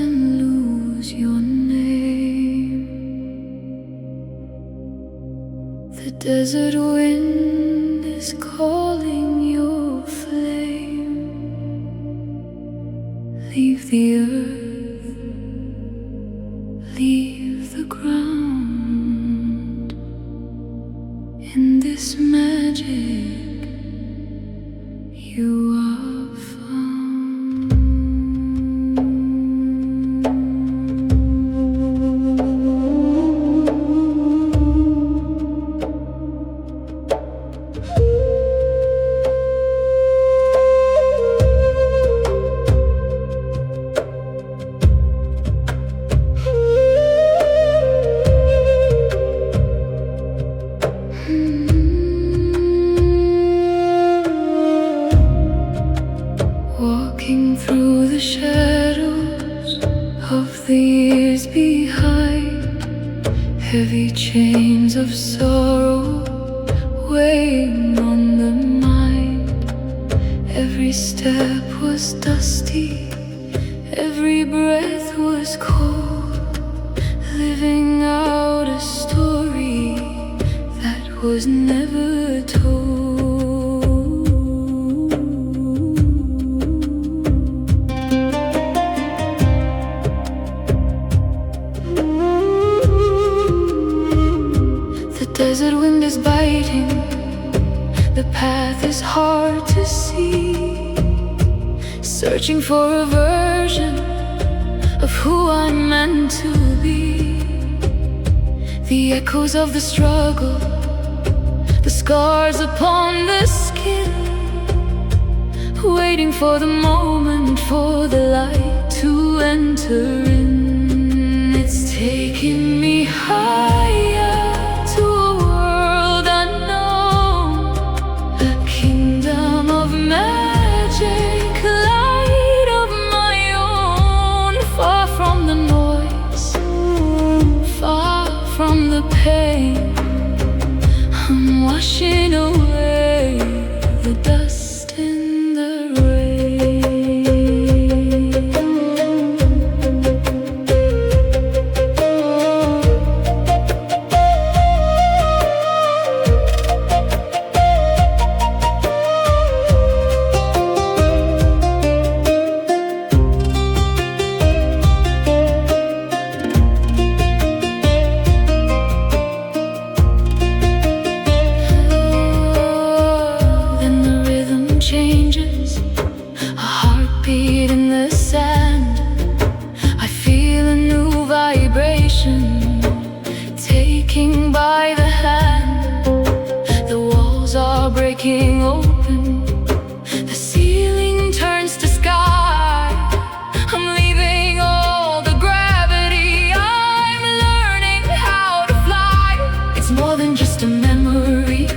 and lose your name. The desert wind is calling your flame. Leave the earth, leave the ground. In this magic you are found. Walking through the shadows of the years behind, heavy chains of sorrow weighing on the mind. Every step was dusty, every breath was cold, living out a story that was never told. Desert wind is biting, the path is hard to see. Searching for a version of who I'm meant to be. The echoes of the struggle, the scars upon the skin, waiting for the moment for the light to enter in. It's taking me higher, from the pain. I'm washing away the dust in the in the sand. I feel a new vibration taking by the hand. The walls are breaking open, the ceiling turns to sky. I'm leaving all the gravity, I'm learning how to fly. It's more than just a memory,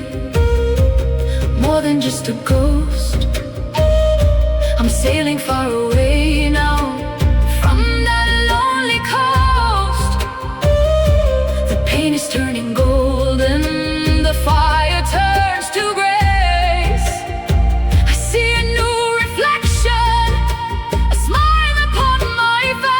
more than just a ghost. I'm sailing far away now from that lonely coast. The pain is turning golden, the fire turns to grace. I see a new reflection, a smile upon my face.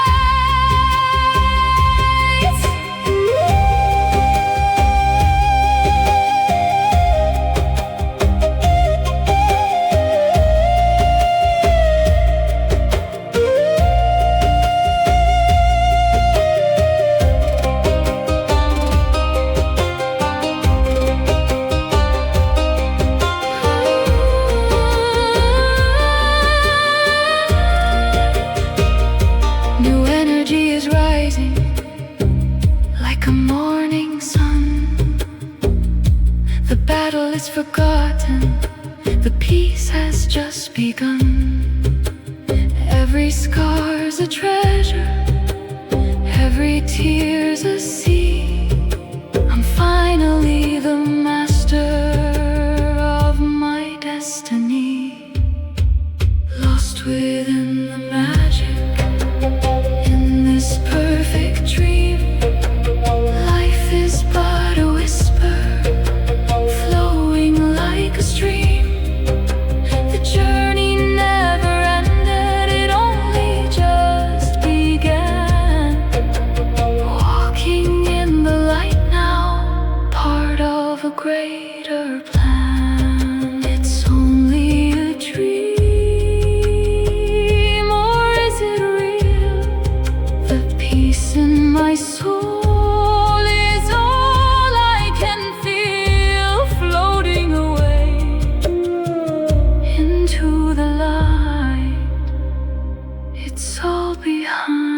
Is forgotten, the peace has just begun. Every scar's a treasure, every tear's a sea. I'm finally the master of my destiny, lost within the magic, in this perfect dream. Life is but a whisper, like a stream. The journey never ended, it only just began. behind.